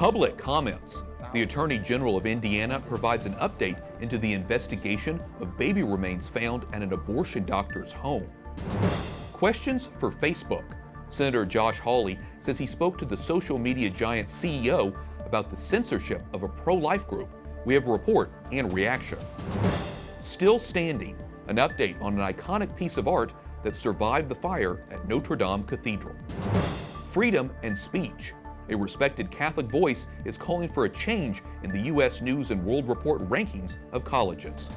Public comments. The Attorney General of Indiana provides an update into the investigation of baby remains found at an abortion doctor's home. Questions for Facebook. Senator Josh Hawley says he spoke to the social media giant CEO about the censorship of a pro-life group. We have a report and reaction. Still standing. An update on an iconic piece of art that survived the fire at Notre-Dame Cathedral. Freedom and speech. A respected Catholic voice is calling for a change in the U.S. News and World Report rankings of colleges.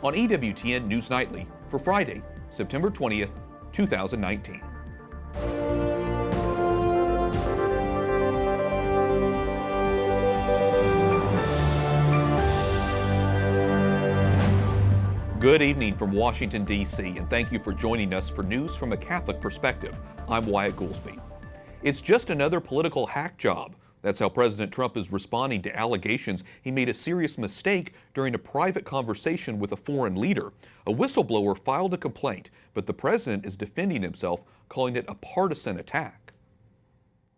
On EWTN News Nightly for Friday, September 20th, 2019. Good evening from Washington, D.C., and thank you for joining us for news from a Catholic perspective. I'm Wyatt Goolsby. It's just another political hack job. That's how President Trump is responding to allegations he made a serious mistake during a private conversation with a foreign leader. A whistleblower filed a complaint, but the president is defending himself, calling it a partisan attack.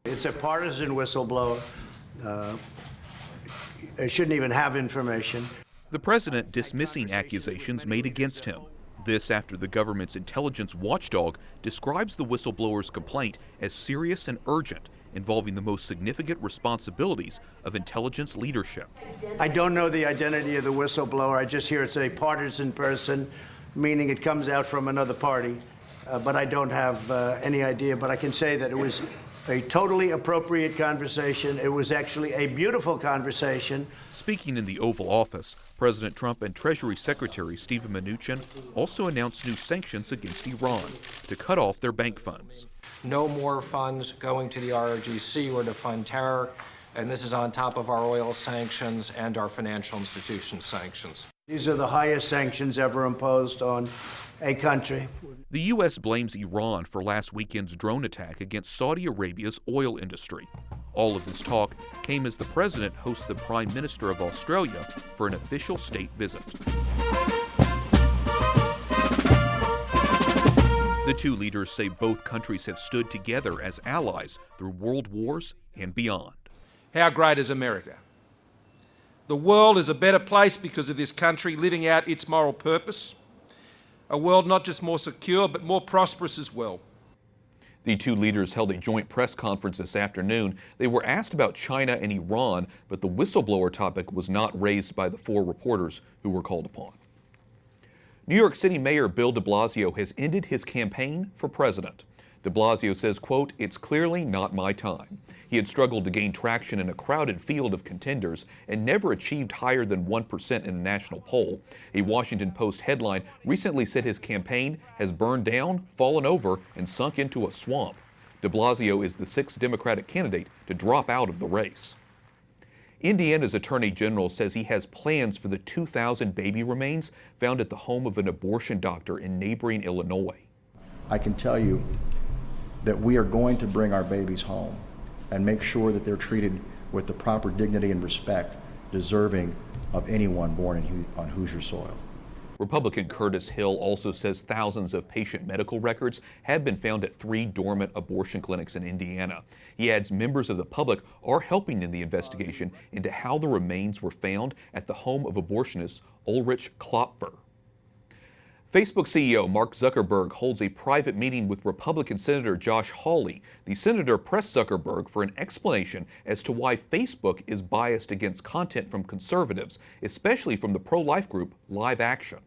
It's a partisan whistleblower. They shouldn't even have information. The president dismissing accusations made against him. This after the government's intelligence watchdog describes the whistleblower's complaint as serious and urgent, involving the most significant responsibilities of intelligence leadership. I don't know the identity of the whistleblower. I just hear it's a partisan person, meaning it comes out from another party. But I don't have any idea. But I can say that it was a totally appropriate conversation. It was actually a beautiful conversation. Speaking in the Oval Office, President Trump and Treasury Secretary Steven Mnuchin also announced new sanctions against Iran to cut off their bank funds. No more funds going to the ROGC or to fund terror, and this is on top of our oil sanctions and our financial institution sanctions. These are the highest sanctions ever imposed on a country. The U.S. blames Iran for last weekend's drone attack against Saudi Arabia's oil industry. All of this talk came as the president hosts the Prime Minister of Australia for an official state visit. The two leaders say both countries have stood together as allies through world wars and beyond. How great is America? The world is a better place because of this country living out its moral purpose. A world not just more secure, but more prosperous as well. The two leaders held a joint press conference this afternoon. They were asked about China and Iran, but the whistleblower topic was not raised by the four reporters who were called upon. New York City Mayor Bill de Blasio has ended his campaign for president. De Blasio says, quote, "It's clearly not my time." He had struggled to gain traction in a crowded field of contenders and never achieved higher than 1% in a national poll. A Washington Post headline recently said his campaign has burned down, fallen over, and sunk into a swamp. De Blasio is the sixth Democratic candidate to drop out of the race. Indiana's Attorney General says he has plans for the 2,000 baby remains found at the home of an abortion doctor in neighboring Illinois. I can tell you that we are going to bring our babies home and make sure that they're treated with the proper dignity and respect deserving of anyone born on Hoosier soil. Republican Curtis Hill also says thousands of patient medical records have been found at 3 dormant abortion clinics in Indiana. He adds members of the public are helping in the investigation into how the remains were found at the home of abortionist Ulrich Klopfer. Facebook CEO Mark Zuckerberg holds a private meeting with Republican Senator Josh Hawley. The senator pressed Zuckerberg for an explanation as to why Facebook is biased against content from conservatives, especially from the pro-life group Live Action.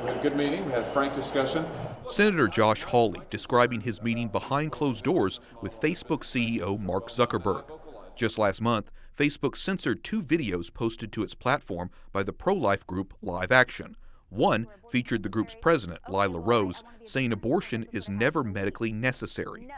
We had a good meeting. We had a frank discussion. Senator Josh Hawley describing his meeting behind closed doors with Facebook CEO Mark Zuckerberg. Just last month, Facebook censored 2 videos posted to its platform by the pro-life group Live Action. One featured the group's president, Lila Rose, saying abortion is never medically necessary.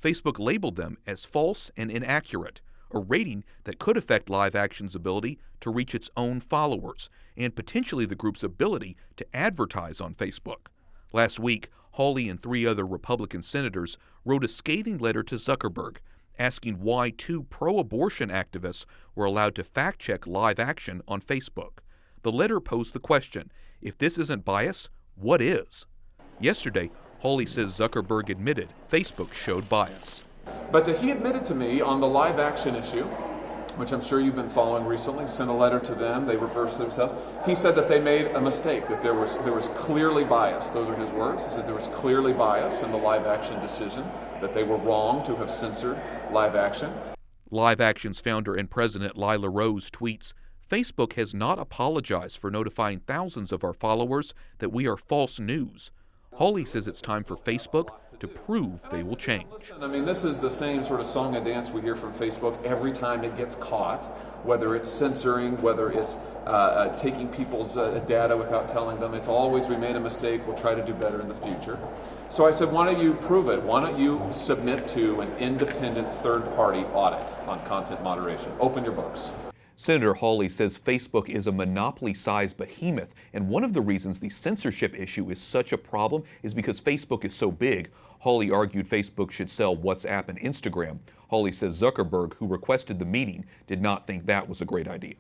Facebook labeled them as false and inaccurate, a rating that could affect Live Action's ability to reach its own followers and potentially the group's ability to advertise on Facebook. Last week, Hawley and 3 other Republican senators wrote a scathing letter to Zuckerberg asking why 2 pro-abortion activists were allowed to fact-check Live Action on Facebook. The letter posed the question, if this isn't bias, what is? Yesterday, Hawley says Zuckerberg admitted Facebook showed bias. But he admitted to me on the live action issue, which I'm sure you've been following recently, sent a letter to them, they reversed themselves. He said that they made a mistake, that there was clearly bias. Those are his words. He said there was clearly bias in the live action decision, that they were wrong to have censored live action. Live Action's founder and president Lila Rose tweets, Facebook has not apologized for notifying thousands of our followers that we are false news. Hawley says it's time for Facebook to prove they will change. Listen, I mean, this is the same sort of song and dance we hear from Facebook every time it gets caught, whether it's censoring, whether it's taking people's data without telling them. It's always, we made a mistake, we'll try to do better in the future. So I said, why don't you prove it? Why don't you submit to an independent third-party audit on content moderation? Open your books. Senator Hawley says Facebook is a monopoly-sized behemoth, and one of the reasons the censorship issue is such a problem is because Facebook is so big. Hawley argued Facebook should sell WhatsApp and Instagram. Hawley says Zuckerberg, who requested the meeting, did not think that was a great idea.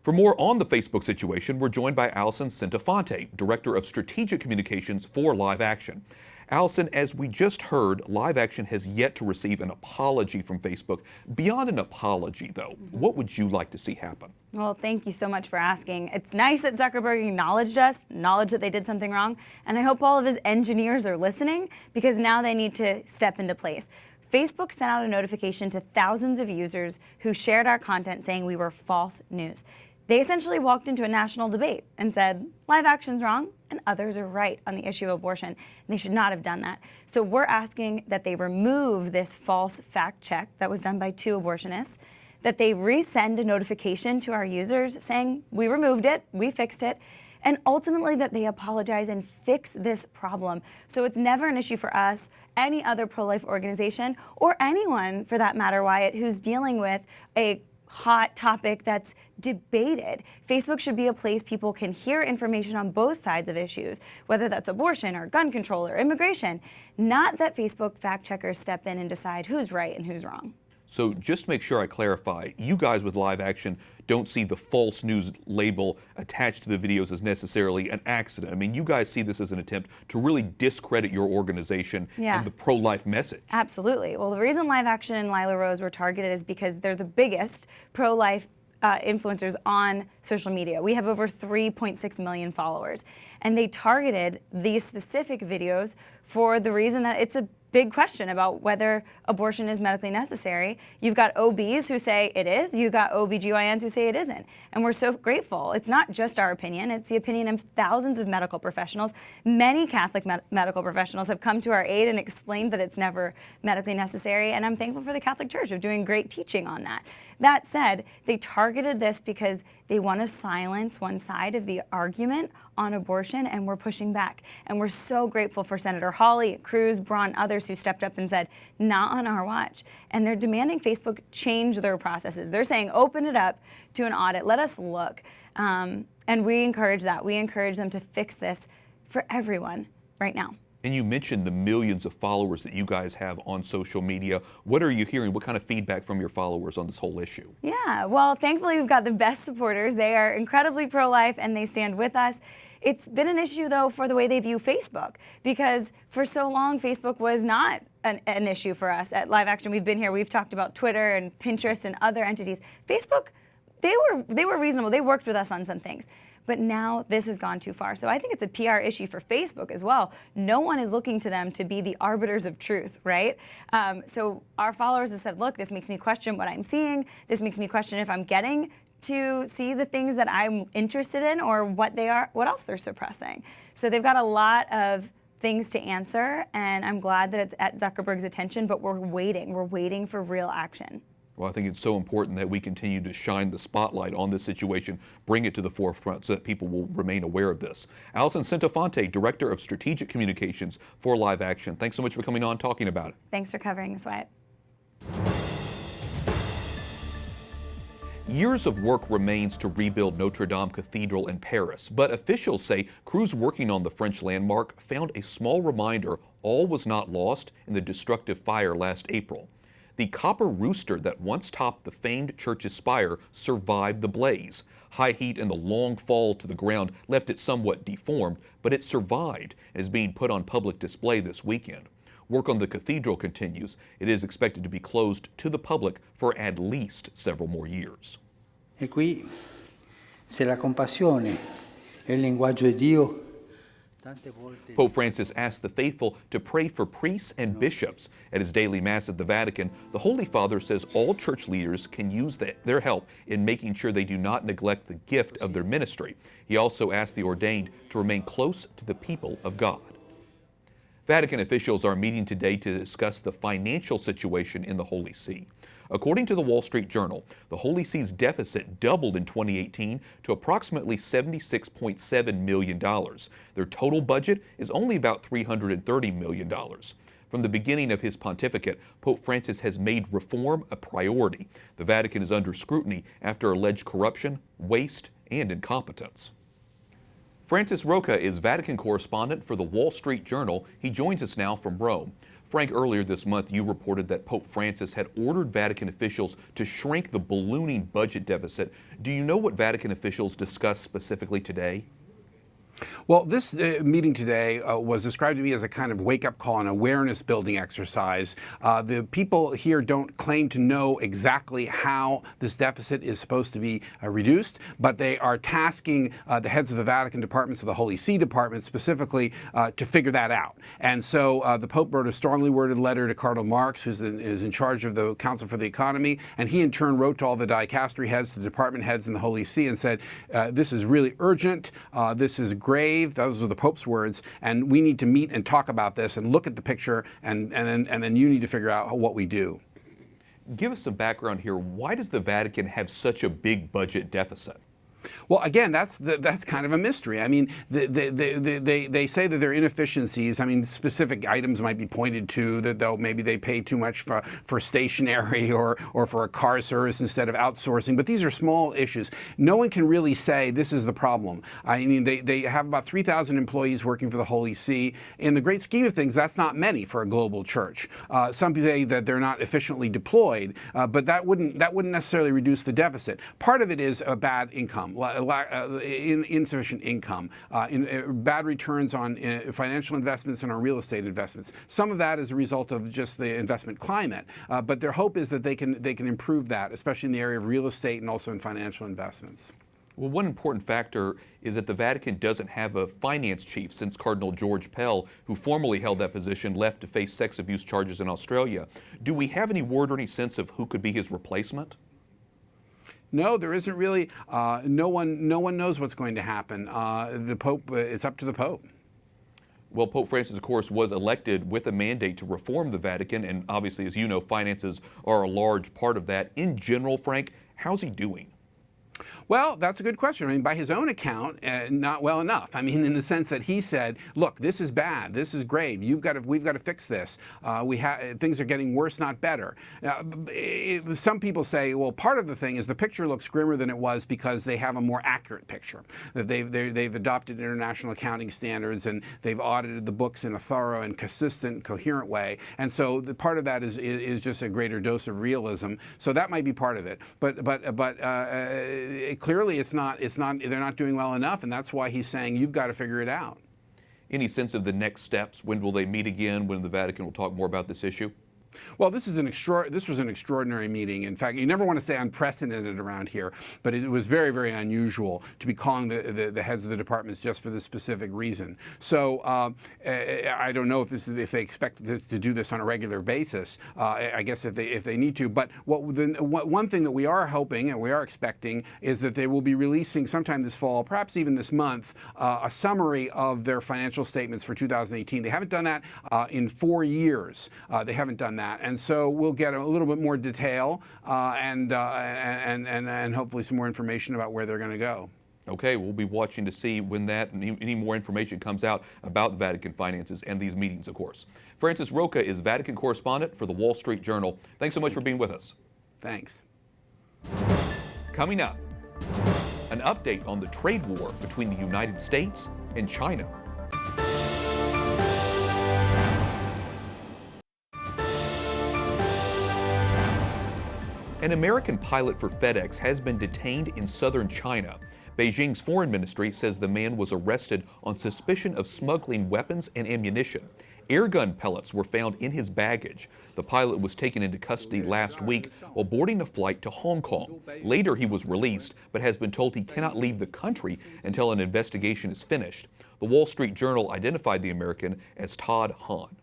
For more on the Facebook situation, we're joined by ytsync-en, Director of Strategic Communications for Live Action. Allison, as we just heard, Live Action has yet to receive an apology from Facebook. Beyond an apology, though, what would you like to see happen? Well, thank you so much for asking. It's nice that Zuckerberg acknowledged us, acknowledged that they did something wrong, and I hope all of his engineers are listening because now they need to step into place. Facebook sent out a notification to thousands of users who shared our content saying we were false news. They essentially walked into a national debate and said, Live Action's wrong and others are right on the issue of abortion. And they should not have done that. So we're asking that they remove this false fact check that was done by 2 abortionists, that they resend a notification to our users saying, we removed it, we fixed it, and ultimately that they apologize and fix this problem. So it's never an issue for us, any other pro-life organization, or anyone for that matter, Wyatt, who's dealing with a hot topic that's debated. Facebook should be a place people can hear information on both sides of issues, whether that's abortion or gun control or immigration, not that Facebook fact checkers step in and decide who's right and who's wrong. So just to make sure I clarify, you guys with Live Action don't see the false news label attached to the videos as necessarily an accident. I mean, you guys see this as an attempt to really discredit your organization and the pro-life message. Absolutely. Well, the reason Live Action and Lila Rose were targeted is because they're the biggest pro-life influencers on social media. We have over 3.6 million followers. And they targeted these specific videos for the reason that it's a big question about whether abortion is medically necessary. You've got OBs who say it is, you've got OBGYNs who say it isn't. And we're so grateful. It's not just our opinion, it's the opinion of thousands of medical professionals. Many Catholic medical professionals have come to our aid and explained that it's never medically necessary, and I'm thankful for the Catholic Church of doing great teaching on that. That said, they targeted this because they want to silence one side of the argument on abortion, and we're pushing back. And we're so grateful for Senator Hawley, Cruz, Braun, others who stepped up and said, not on our watch. And they're demanding Facebook change their processes. They're saying, open it up to an audit, let us look. And we encourage that. We encourage them to fix this for everyone right now. And you mentioned the millions of followers that you guys have on social media. What are you hearing? What kind of feedback from your followers on this whole issue? Yeah, well, thankfully we've got the best supporters. They are incredibly pro-life and they stand with us. It's been an issue, though, for the way they view Facebook, because for so long, Facebook was not an issue for us. At Live Action, we've been here, we've talked about Twitter and Pinterest and other entities. Facebook, they were reasonable. They worked with us on some things. But now this has gone too far. So I think it's a PR issue for Facebook as well. No one is looking to them to be the arbiters of truth, right? So our followers have said, look, this makes me question what I'm seeing. This makes me question if I'm getting to see the things that I'm interested in or what else they're suppressing. So they've got a lot of things to answer, and I'm glad that it's at Zuckerberg's attention, but we're waiting for real action. Well, I think it's so important that we continue to shine the spotlight on this situation, bring it to the forefront so that people will remain aware of this. ytsync-en, Director of Strategic Communications for Live Action, thanks so much for coming on talking about it. Thanks for covering this, Wyatt. Years of work remains to rebuild Notre-Dame Cathedral in Paris, but officials say crews working on the French landmark found a small reminder all was not lost in the destructive fire last April. The copper rooster that once topped the famed church's spire survived the blaze. High heat and the long fall to the ground left it somewhat deformed, but it survived and is being put on public display this weekend. Work on the cathedral continues. It is expected to be closed to the public for at least several more years. E qui, se la compassione è il linguaggio di Dio, tante volte... Pope Francis asked the faithful to pray for priests and bishops. At his daily Mass at the Vatican, the Holy Father says all church leaders can use their help in making sure they do not neglect the gift of their ministry. He also asked the ordained to remain close to the people of God. Vatican officials are meeting today to discuss the financial situation in the Holy See. According to the Wall Street Journal, the Holy See's deficit doubled in 2018 to approximately $76.7 million. Their total budget is only about $330 million. From the beginning of his pontificate, Pope Francis has made reform a priority. The Vatican is under scrutiny after alleged corruption, waste, and incompetence. Francis Roca is Vatican correspondent for the Wall Street Journal. He joins us now from Rome. Frank, earlier this month you reported that Pope Francis had ordered Vatican officials to shrink the ballooning budget deficit. Do you know what Vatican officials discussed specifically today? Well, this meeting today was described to me as a kind of wake-up call and awareness-building exercise. The people here don't claim to know exactly how this deficit is supposed to be reduced, but they are tasking the heads of the Vatican departments, of the Holy See department specifically, to figure that out. And so the Pope wrote a strongly worded letter to Cardinal Marx, who is in charge of the Council for the Economy, and he in turn wrote to all the dicastery heads, to the department heads in the Holy See, and said, this is really urgent, this is grave, those are the Pope's words, and we need to meet and talk about this and look at the picture, and then you need to figure out what we do. Give us some background here. Why does the Vatican have such a big budget deficit? Well, again, that's kind of a mystery. I mean, they say that there are inefficiencies. I mean, specific items might be pointed to that maybe they pay too much for stationery or for a car service instead of outsourcing. But these are small issues. No one can really say this is the problem. I mean, they have about 3,000 employees working for the Holy See. In the great scheme of things, that's not many for a global church. Some say that they're not efficiently deployed, but that wouldn't necessarily reduce the deficit. Part of it is a bad income. Insufficient income, bad returns on financial investments and on real estate investments. Some of that is a result of just the investment climate, but their hope is that they can improve that, especially in the area of real estate and also in financial investments. Well, one important factor is that the Vatican doesn't have a finance chief since Cardinal George Pell, who formerly held that position, left to face sex abuse charges in Australia. Do we have any word or any sense of who could be his replacement? No, there isn't really. No one knows what's going to happen. The Pope, it's up to the Pope. Well, Pope Francis, of course, was elected with a mandate to reform the Vatican, and obviously, as you know, finances are a large part of that. In general, Frank, how's he doing? Well, that's a good question. I mean, by his own account, not well enough. I mean, in the sense that he said, look, this is bad, this is grave, we've got to fix this. Things are getting worse, not better. Some people say, well, part of the thing is the picture looks grimmer than it was because they have a more accurate picture. That they've adopted international accounting standards and they've audited the books in a thorough and consistent, coherent way. And so the part of that is just a greater dose of realism. So that might be part of it. But clearly they're not doing well enough, and that's why he's saying you've got to figure it out. Any sense of the next steps? When will they meet again? When the Vatican will talk more about this issue? Well, this was an extraordinary meeting. In fact, you never want to say unprecedented around here, but it was very, very unusual to be calling the heads of the departments just for this specific reason. So I don't know if they expect to do this on a regular basis. I guess if they need to. But one thing that we are hoping and we are expecting is that they will be releasing sometime this fall, perhaps even this month, a summary of their financial statements for 2018. They haven't done that in 4 years. They haven't done that. And so we'll get a little bit more detail and hopefully some more information about where they're going to go. Okay, we'll be watching to see when that and any more information comes out about the Vatican finances and these meetings, of course. Francis Roca is Vatican correspondent for the Wall Street Journal. Thanks so much for being with us. Thanks. Coming up, an update on the trade war between the United States and China. An American pilot for FedEx has been detained in southern China. Beijing's foreign ministry says the man was arrested on suspicion of smuggling weapons and ammunition. Airgun pellets were found in his baggage. The pilot was taken into custody last week while boarding a flight to Hong Kong. Later, he was released, but has been told he cannot leave the country until an investigation is finished. The Wall Street Journal identified the American as Todd Hahn.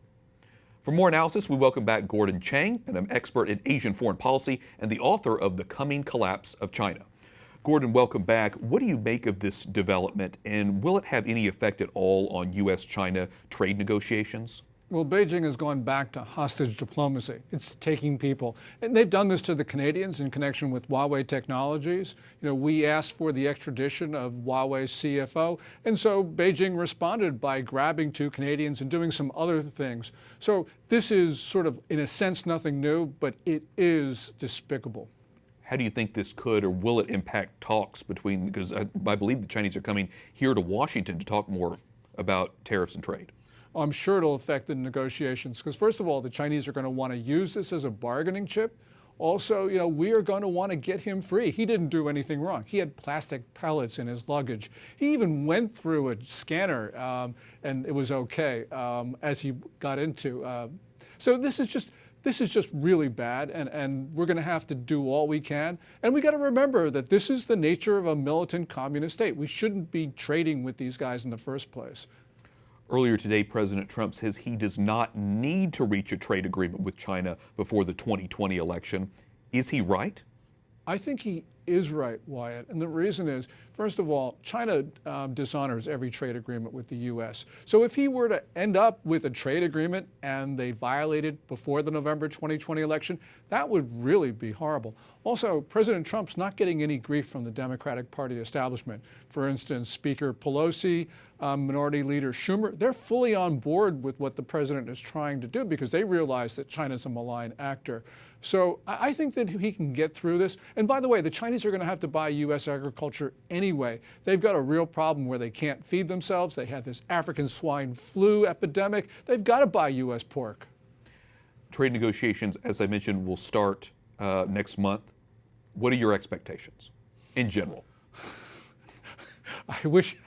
For more analysis, we welcome back Gordon Chang, an expert in Asian foreign policy and the author of The Coming Collapse of China. Gordon, welcome back. What do you make of this development, and will it have any effect at all on U.S.-China trade negotiations? Well, Beijing has gone back to hostage diplomacy. It's taking people. And they've done this to the Canadians in connection with Huawei Technologies. You know, we asked for the extradition of Huawei's CFO, and so Beijing responded by grabbing 2 Canadians and doing some other things. So this is sort of, in a sense, nothing new, but it is despicable. How do you think this could or will it impact talks between, because I believe the Chinese are coming here to Washington to talk more about tariffs and trade? I'm sure it'll affect the negotiations because, first of all, the Chinese are going to want to use this as a bargaining chip. Also, you know, we are going to want to get him free. He didn't do anything wrong. He had plastic pellets in his luggage. He even went through a scanner, and it was okay as he got into. So this is just really bad, and we're going to have to do all we can. And we got to remember that this is the nature of a militant communist state. We shouldn't be trading with these guys in the first place. Earlier today, President Trump says he does not need to reach a trade agreement with China before the 2020 election. Is he right? I think he is right, Wyatt. And the reason is, first of all, China dishonors every trade agreement with the U.S. So if he were to end up with a trade agreement and they violate it before the November 2020 election, that would really be horrible. Also, President Trump's not getting any grief from the Democratic Party establishment. For instance, Speaker Pelosi, Minority Leader Schumer, they're fully on board with what the president is trying to do because they realize that China's a malign actor. So I think that he can get through this. And by the way, the Chinese are going to have to buy U.S. agriculture anyway. They've got a real problem where they can't feed themselves. They have this African swine flu epidemic. They've got to buy U.S. pork. Trade negotiations, as I mentioned, will start next month. What are your expectations in general? I wish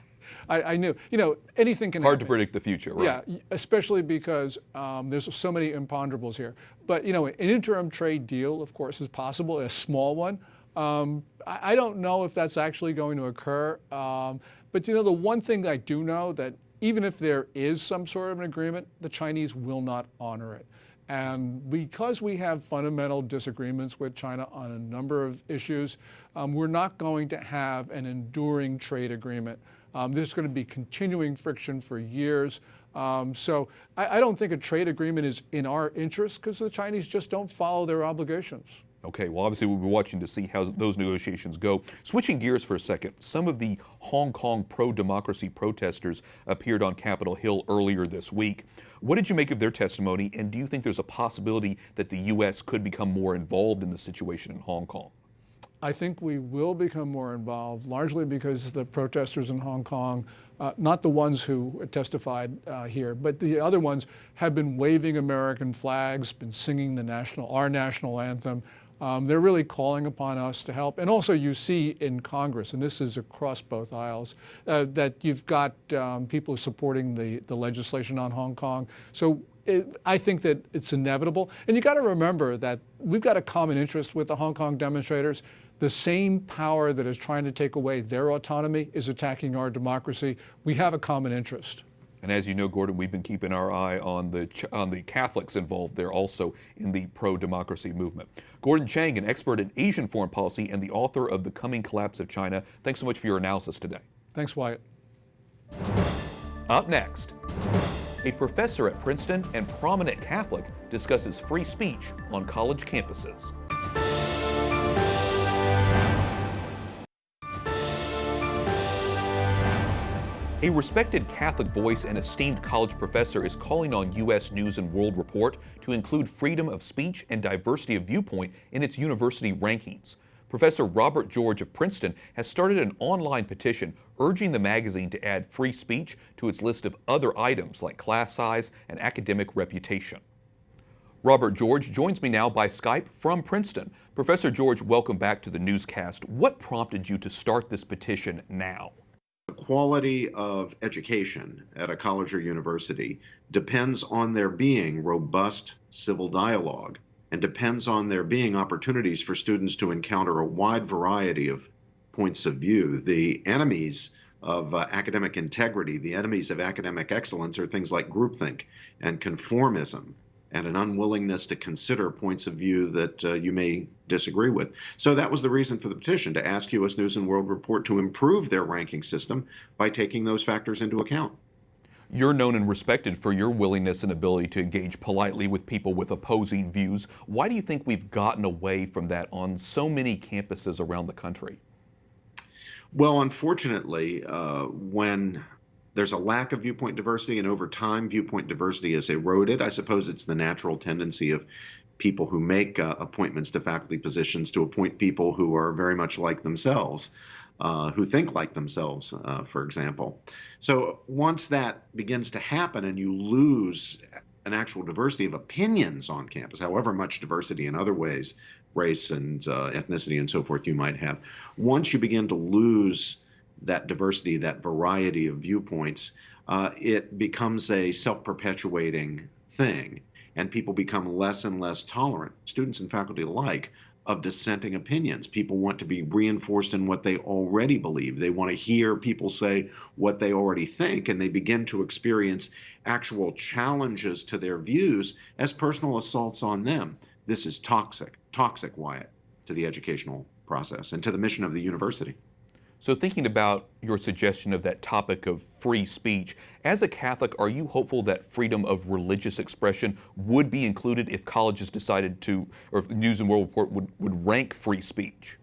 I knew. You know, anything can happen. Hard to predict the future, right? Yeah, especially because there's so many imponderables here. But, you know, an interim trade deal, of course, is possible, a small one. I don't know if that's actually going to occur. But, you know, the one thing I do know that even if there is some sort of an agreement, the Chinese will not honor it. And because we have fundamental disagreements with China on a number of issues, we're not going to have an enduring trade agreement. There's going to be continuing friction for years. So I don't think a trade agreement is in our interest because the Chinese just don't follow their obligations. Okay, well, obviously we'll be watching to see how those negotiations go. Switching gears for a second, some of the Hong Kong pro-democracy protesters appeared on Capitol Hill earlier this week. What did you make of their testimony, and do you think there's a possibility that the U.S. could become more involved in the situation in Hong Kong? I think we will become more involved, largely because the protesters in Hong Kong, not the ones who testified here, but the other ones have been waving American flags, been singing our national anthem. They're really calling upon us to help. And also you see in Congress, and this is across both aisles, that you've got people supporting the legislation on Hong Kong. So I think that it's inevitable. And you got to remember that we've got a common interest with the Hong Kong demonstrators. The same power that is trying to take away their autonomy is attacking our democracy. We have a common interest. And as you know, Gordon, we've been keeping our eye on the Catholics involved there also in the pro-democracy movement. Gordon Chang, an expert in Asian foreign policy and the author of The Coming Collapse of China, thanks so much for your analysis today. Thanks, Wyatt. Up next, a professor at Princeton and prominent Catholic discusses free speech on college campuses. A respected Catholic voice and esteemed college professor is calling on U.S. News and World Report to include freedom of speech and diversity of viewpoint in its university rankings. Professor Robert George of Princeton has started an online petition urging the magazine to add free speech to its list of other items like class size and academic reputation. Robert George joins me now by Skype from Princeton. Professor George, welcome back to the newscast. What prompted you to start this petition now? quality of education at a college or university depends on there being robust civil dialogue and depends on there being opportunities for students to encounter a wide variety of points of view. The enemies of academic integrity, the enemies of academic excellence are things like groupthink and conformism and an unwillingness to consider points of view that you may disagree with. So that was the reason for the petition, to ask U.S. News and World Report to improve their ranking system by taking those factors into account. You're known and respected for your willingness and ability to engage politely with people with opposing views. Why do you think we've gotten away from that on so many campuses around the country? Well, unfortunately, when there's a lack of viewpoint diversity and over time viewpoint diversity is eroded, I suppose it's the natural tendency of people who make appointments to faculty positions to appoint people who are very much like themselves, who think like themselves, for example. So once that begins to happen and you lose an actual diversity of opinions on campus, however much diversity in other ways, race and ethnicity and so forth you might have, once you begin to lose that diversity, that variety of viewpoints, it becomes a self-perpetuating thing, and people become less and less tolerant, students and faculty alike, of dissenting opinions. People want to be reinforced in what they already believe. They want to hear people say what they already think, and they begin to experience actual challenges to their views as personal assaults on them. This is toxic, Wyatt, to the educational process and to the mission of the university. So thinking about your suggestion of that topic of free speech, as a Catholic, are you hopeful that freedom of religious expression would be included if colleges decided to, or if the News and World Report would rank free speech?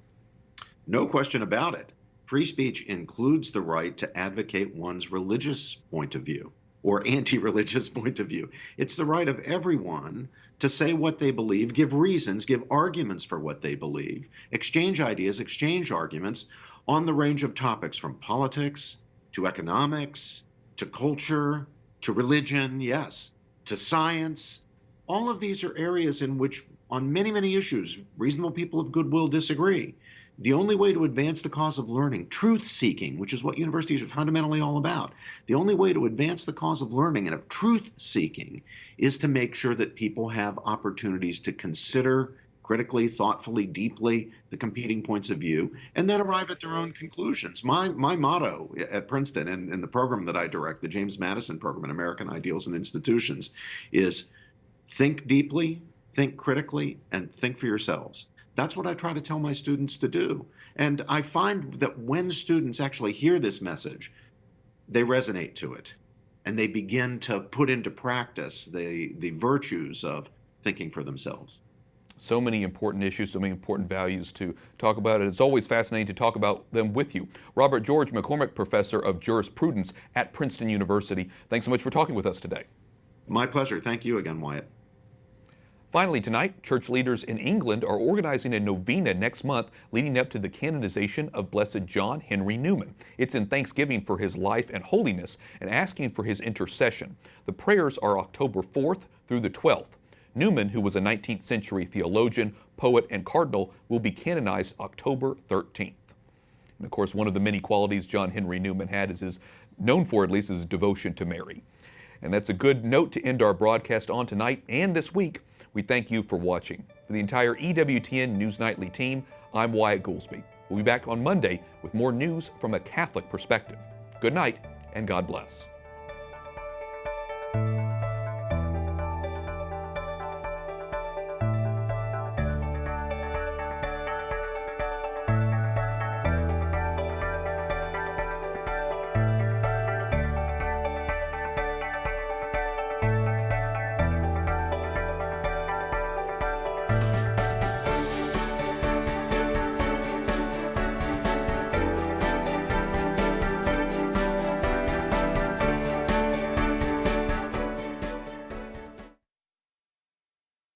No question about it. Free speech includes the right to advocate one's religious point of view or anti-religious point of view. It's the right of everyone to say what they believe, give reasons, give arguments for what they believe, exchange ideas, exchange arguments on the range of topics from politics to economics to culture to religion, yes, to science. All of these are areas in which, on many, many issues, reasonable people of goodwill disagree. The only way to advance the cause of learning, truth-seeking, which is what universities are fundamentally all about, the only way to advance the cause of learning and of truth-seeking is to make sure that people have opportunities to consider critically, thoughtfully, deeply the competing points of view, and then arrive at their own conclusions. My motto at Princeton and the program that I direct, the James Madison Program in American Ideals and Institutions, is think deeply, think critically, and think for yourselves. That's what I try to tell my students to do. And I find that when students actually hear this message, they resonate to it, and they begin to put into practice the virtues of thinking for themselves. So many important issues, so many important values to talk about. It's always fascinating to talk about them with you. Robert George McCormick, Professor of Jurisprudence at Princeton University. Thanks so much for talking with us today. My pleasure. Thank you again, Wyatt. Finally tonight, church leaders in England are organizing a novena next month leading up to the canonization of Blessed John Henry Newman. It's in thanksgiving for his life and holiness and asking for his intercession. The prayers are October 4th through the 12th. Newman, who was a 19th century theologian, poet, and cardinal, will be canonized October 13th. And of course, one of the many qualities John Henry Newman had is known for, at least, his devotion to Mary. And that's a good note to end our broadcast on tonight and this week. We thank you for watching. For the entire EWTN News Nightly team, I'm Wyatt Goolsby. We'll be back on Monday with more news from a Catholic perspective. Good night, and God bless.